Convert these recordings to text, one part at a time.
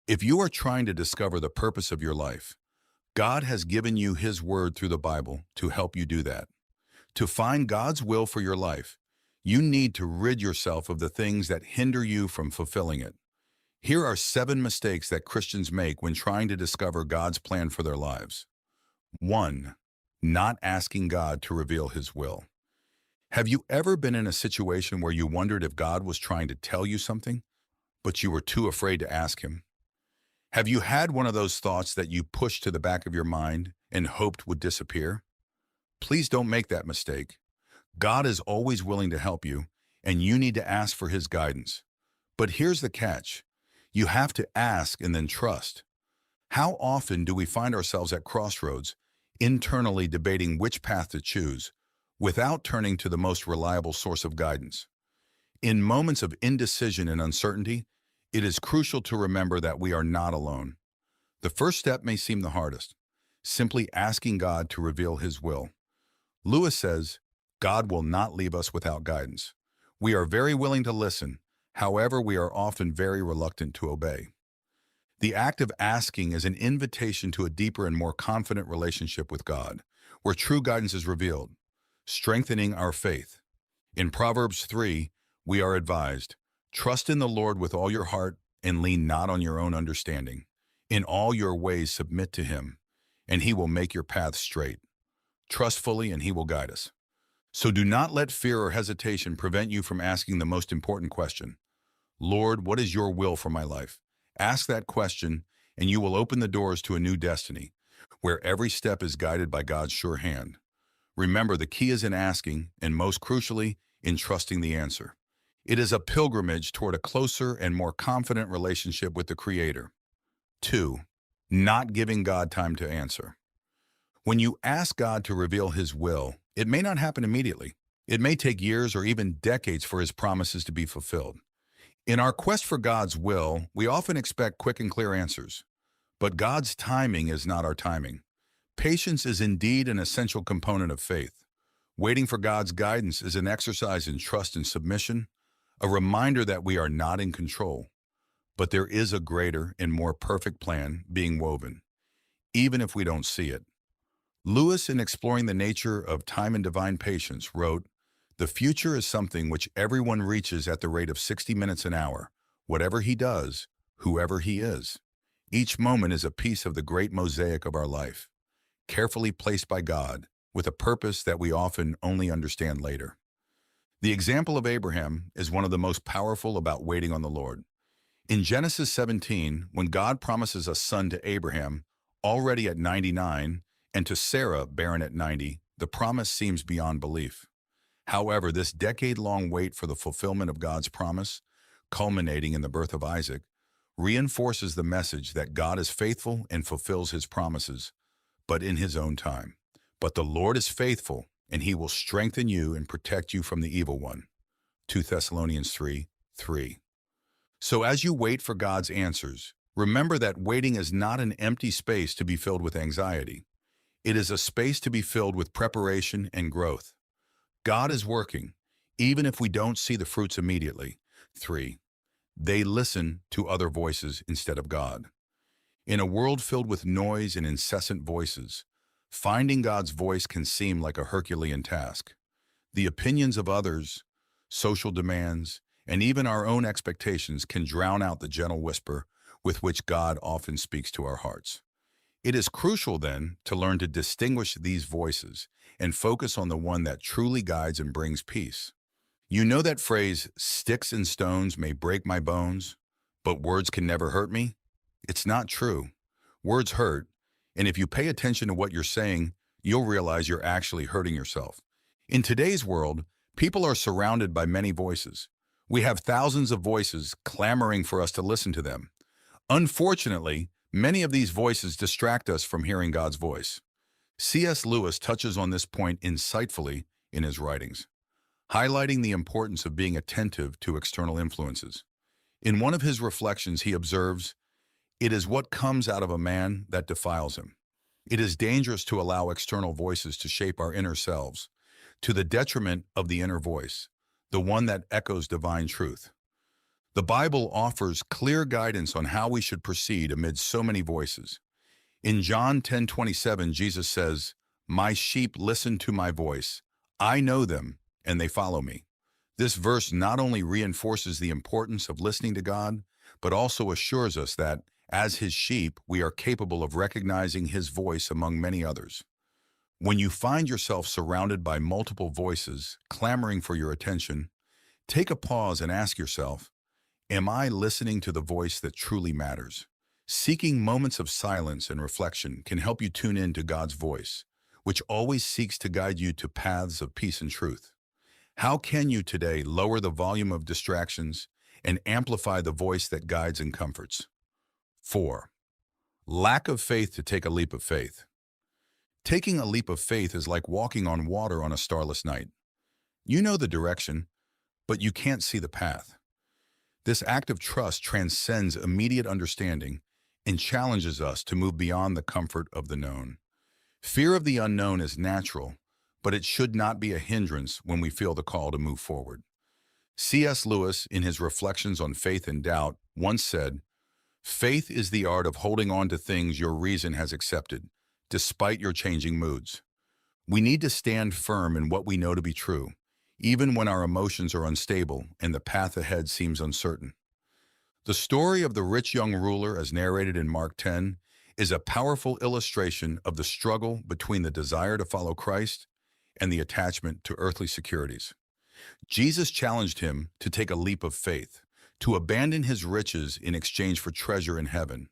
If you are trying to discover the purpose of your life, God has given you His Word through the Bible to help you do that. To find God's will for your life, you need to rid yourself of the things that hinder you from fulfilling it. Here are 7 mistakes that Christians make when trying to discover God's plan for their lives. 1. Not asking God to reveal His will. Have you ever been in a situation where you wondered if God was trying to tell you something, but you were too afraid to ask Him? Have you had one of those thoughts that you pushed to the back of your mind and hoped would disappear? Please don't make that mistake. God is always willing to help you, and you need to ask for His guidance. But here's the catch. You have to ask and then trust. How often do we find ourselves at crossroads, internally debating which path to choose, without turning to the most reliable source of guidance? In moments of indecision and uncertainty, it is crucial to remember that we are not alone. The first step may seem the hardest, simply asking God to reveal His will. Lewis says, God will not leave us without guidance. We are very willing to listen, however, we are often very reluctant to obey. The act of asking is an invitation to a deeper and more confident relationship with God, where true guidance is revealed, strengthening our faith. In Proverbs 3, we are advised, trust in the Lord with all your heart and lean not on your own understanding. In all your ways submit to Him, and He will make your path straight. Trust fully and He will guide us. So do not let fear or hesitation prevent you from asking the most important question. Lord, what is your will for my life? Ask that question, and you will open the doors to a new destiny, where every step is guided by God's sure hand. Remember, the key is in asking, and most crucially, in trusting the answer. It is a pilgrimage toward a closer and more confident relationship with the Creator. 2. Not giving God time to answer. When you ask God to reveal His will, it may not happen immediately. It may take years or even decades for His promises to be fulfilled. In our quest for God's will, we often expect quick and clear answers. But God's timing is not our timing. Patience is indeed an essential component of faith. Waiting for God's guidance is an exercise in trust and submission, a reminder that we are not in control. But there is a greater and more perfect plan being woven, even if we don't see it. Lewis, in exploring the nature of time and divine patience, wrote, "The future is something which everyone reaches at the rate of 60 minutes an hour, whatever he does, whoever he is. Each moment is a piece of the great mosaic of our life, carefully placed by God, with a purpose that we often only understand later." The example of Abraham is one of the most powerful about waiting on the Lord. In Genesis 17, when God promises a son to Abraham, already at 99, and to Sarah, barren at 90, the promise seems beyond belief. However, this decade-long wait for the fulfillment of God's promise, culminating in the birth of Isaac, reinforces the message that God is faithful and fulfills His promises, but in His own time. But the Lord is faithful, and He will strengthen you and protect you from the evil one. 2 Thessalonians 3:3. So as you wait for God's answers, remember that waiting is not an empty space to be filled with anxiety. It is a space to be filled with preparation and growth. God is working, even if we don't see the fruits immediately. 3. They listen to other voices instead of God. In a world filled with noise and incessant voices, finding God's voice can seem like a Herculean task. The opinions of others, social demands, and even our own expectations can drown out the gentle whisper with which God often speaks to our hearts. It is crucial, then, to learn to distinguish these voices and focus on the one that truly guides and brings peace. You know that phrase, "Sticks and stones may break my bones, but words can never hurt me"? It's not true. Words hurt, and if you pay attention to what you're saying, you'll realize you're actually hurting yourself. In today's world, people are surrounded by many voices. We have thousands of voices clamoring for us to listen to them. Unfortunately, many of these voices distract us from hearing God's voice. C.S. Lewis touches on this point insightfully in his writings, highlighting the importance of being attentive to external influences. In one of his reflections, he observes, "It is what comes out of a man that defiles him." It is dangerous to allow external voices to shape our inner selves, to the detriment of the inner voice, the one that echoes divine truth. The Bible offers clear guidance on how we should proceed amid so many voices. In John 10:27, Jesus says, "My sheep listen to my voice. I know them, and they follow me." This verse not only reinforces the importance of listening to God, but also assures us that, as His sheep, we are capable of recognizing His voice among many others. When you find yourself surrounded by multiple voices clamoring for your attention, take a pause and ask yourself, am I listening to the voice that truly matters? Seeking moments of silence and reflection can help you tune in to God's voice, which always seeks to guide you to paths of peace and truth. How can you today lower the volume of distractions and amplify the voice that guides and comforts? 4. Lack of faith to take a leap of faith. Taking a leap of faith is like walking on water on a starless night. You know the direction, but you can't see the path. This act of trust transcends immediate understanding and challenges us to move beyond the comfort of the known. Fear of the unknown is natural, but it should not be a hindrance when we feel the call to move forward. C.S. Lewis, in his Reflections on Faith and Doubt, once said, "Faith is the art of holding on to things your reason has accepted, despite your changing moods." We need to stand firm in what we know to be true, even when our emotions are unstable and the path ahead seems uncertain. The story of the rich young ruler, as narrated in Mark 10, is a powerful illustration of the struggle between the desire to follow Christ and the attachment to earthly securities. Jesus challenged him to take a leap of faith, to abandon his riches in exchange for treasure in heaven.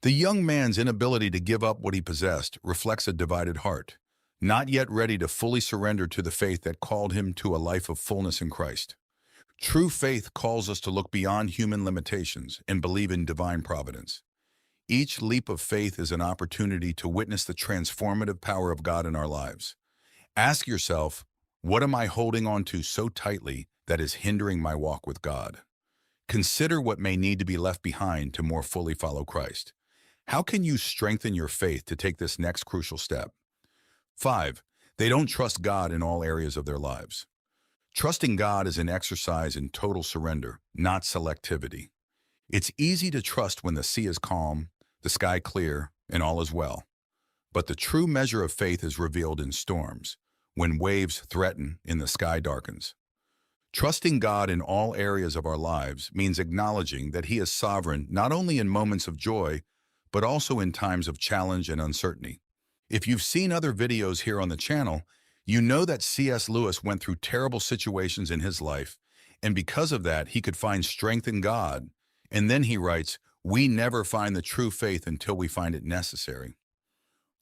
The young man's inability to give up what he possessed reflects a divided heart, not yet ready to fully surrender to the faith that called him to a life of fullness in Christ. True faith calls us to look beyond human limitations and believe in divine providence. Each leap of faith is an opportunity to witness the transformative power of God in our lives. Ask yourself, what am I holding on to so tightly that is hindering my walk with God? Consider what may need to be left behind to more fully follow Christ. How can you strengthen your faith to take this next crucial step? 5. They don't trust God in all areas of their lives. Trusting God is an exercise in total surrender, not selectivity. It's easy to trust when the sea is calm, the sky clear, and all is well. But the true measure of faith is revealed in storms, when waves threaten and the sky darkens. Trusting God in all areas of our lives means acknowledging that He is sovereign not only in moments of joy, but also in times of challenge and uncertainty. If you've seen other videos here on the channel, you know that C.S. Lewis went through terrible situations in his life, and because of that, he could find strength in God. And then he writes, "We never find the true faith until we find it necessary."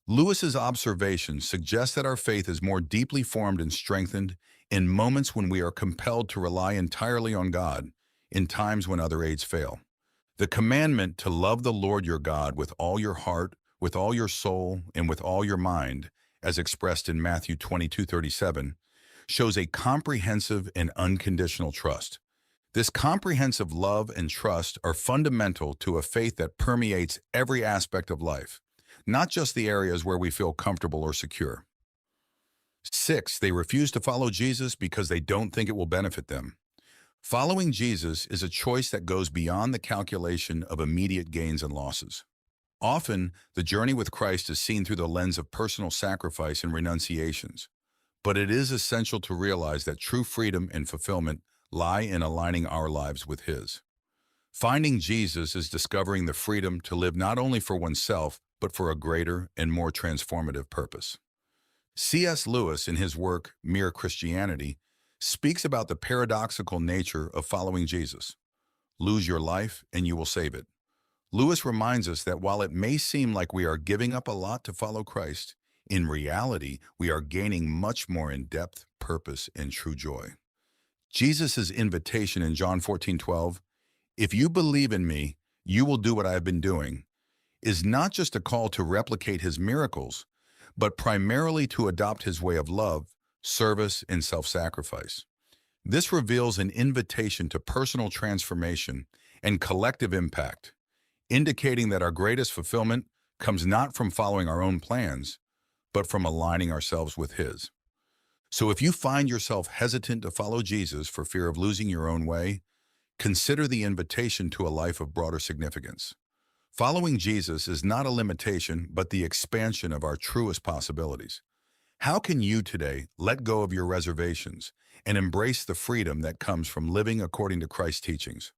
Lewis's observations suggest that our faith is more deeply formed and strengthened in moments when we are compelled to rely entirely on God, in times when other aids fail. The commandment to love the Lord your God with all your heart, with all your soul, and with all your mind, as expressed in Matthew 22:37, shows a comprehensive and unconditional trust. This comprehensive love and trust are fundamental to a faith that permeates every aspect of life, not just the areas where we feel comfortable or secure. 6. They refuse to follow Jesus because they don't think it will benefit them. Following Jesus is a choice that goes beyond the calculation of immediate gains and losses. Often, the journey with Christ is seen through the lens of personal sacrifice and renunciations, but it is essential to realize that true freedom and fulfillment lie in aligning our lives with His. Finding Jesus is discovering the freedom to live not only for oneself, but for a greater and more transformative purpose. C.S. Lewis, in his work, Mere Christianity, speaks about the paradoxical nature of following Jesus. Lose your life and you will save it. Lewis reminds us that while it may seem like we are giving up a lot to follow Christ, in reality, we are gaining much more in depth, purpose, and true joy. Jesus' invitation in John 14:12, "If you believe in me, you will do what I have been doing," is not just a call to replicate His miracles, but primarily to adopt His way of love, service, and self-sacrifice. This reveals an invitation to personal transformation and collective impact, indicating that our greatest fulfillment comes not from following our own plans, but from aligning ourselves with His. So if you find yourself hesitant to follow Jesus for fear of losing your own way, Consider the invitation to a life of broader significance. Following Jesus is not a limitation, but the expansion of our truest possibilities. How can you today let go of your reservations and embrace the freedom that comes from living according to Christ's teachings?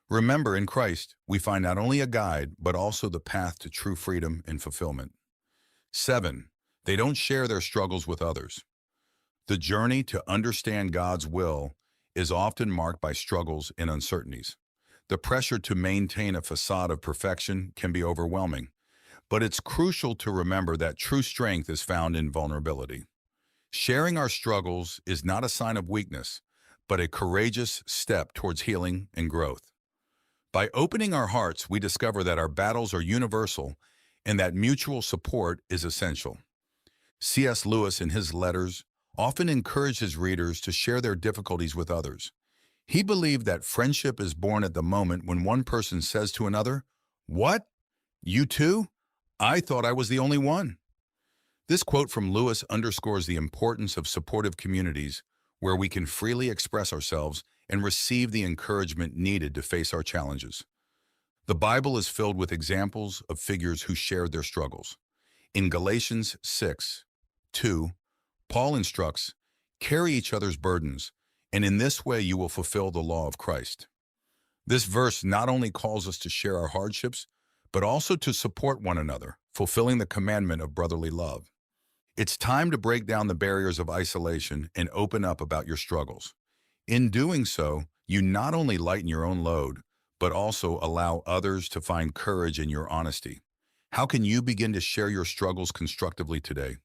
Remember, in Christ, we find not only a guide, but also the path to true freedom and fulfillment. 7. They don't share their struggles with others. The journey to understand God's will is often marked by struggles and uncertainties. The pressure to maintain a facade of perfection can be overwhelming, but it's crucial to remember that true strength is found in vulnerability. Sharing our struggles is not a sign of weakness, but a courageous step towards healing and growth. By opening our hearts, we discover that our battles are universal and that mutual support is essential. C.S. Lewis, in his letters, often encouraged his readers to share their difficulties with others. He believed that friendship is born at the moment when one person says to another, "What? You too? I thought I was the only one." This quote from Lewis underscores the importance of supportive communities where we can freely express ourselves and receive the encouragement needed to face our challenges. The Bible is filled with examples of figures who shared their struggles. In Galatians 6:2, Paul instructs, "Carry each other's burdens, and in this way you will fulfill the law of Christ." This verse not only calls us to share our hardships, but also to support one another, fulfilling the commandment of brotherly love. It's time to break down the barriers of isolation and open up about your struggles. In doing so, you not only lighten your own load, but also allow others to find courage in your honesty. How can you begin to share your struggles constructively today?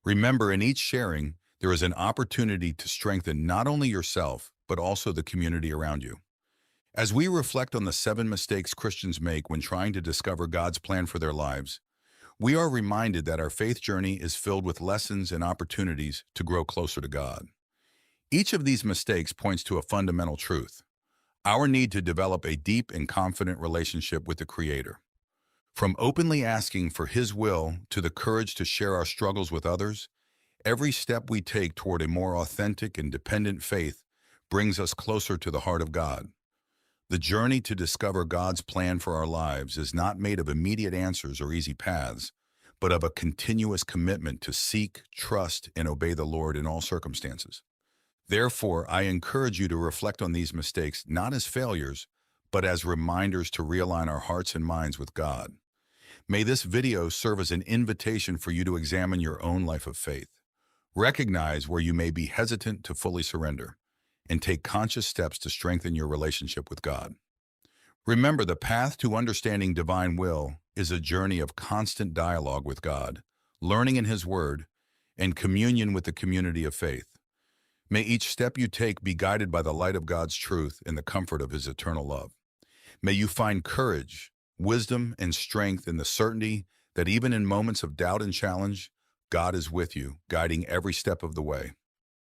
Remember, in each sharing, there is an opportunity to strengthen not only yourself, but also the community around you. As we reflect on the 7 mistakes Christians make when trying to discover God's plan for their lives, we are reminded that our faith journey is filled with lessons and opportunities to grow closer to God. Each of these mistakes points to a fundamental truth: our need to develop a deep and confident relationship with the Creator. From openly asking for His will to the courage to share our struggles with others, every step we take toward a more authentic and dependent faith brings us closer to the heart of God. The journey to discover God's plan for our lives is not made of immediate answers or easy paths, but of a continuous commitment to seek, trust, and obey the Lord in all circumstances. Therefore, I encourage you to reflect on these mistakes not as failures, but as reminders to realign our hearts and minds with God. May this video serve as an invitation for you to examine your own life of faith. Recognize where you may be hesitant to fully surrender, and take conscious steps to strengthen your relationship with God. Remember, the path to understanding divine will is a journey of constant dialogue with God, learning in His Word, and communion with the community of faith. May each step you take be guided by the light of God's truth and the comfort of His eternal love. May you find courage, wisdom, and strength in the certainty that even in moments of doubt and challenge, God is with you, guiding every step of the way.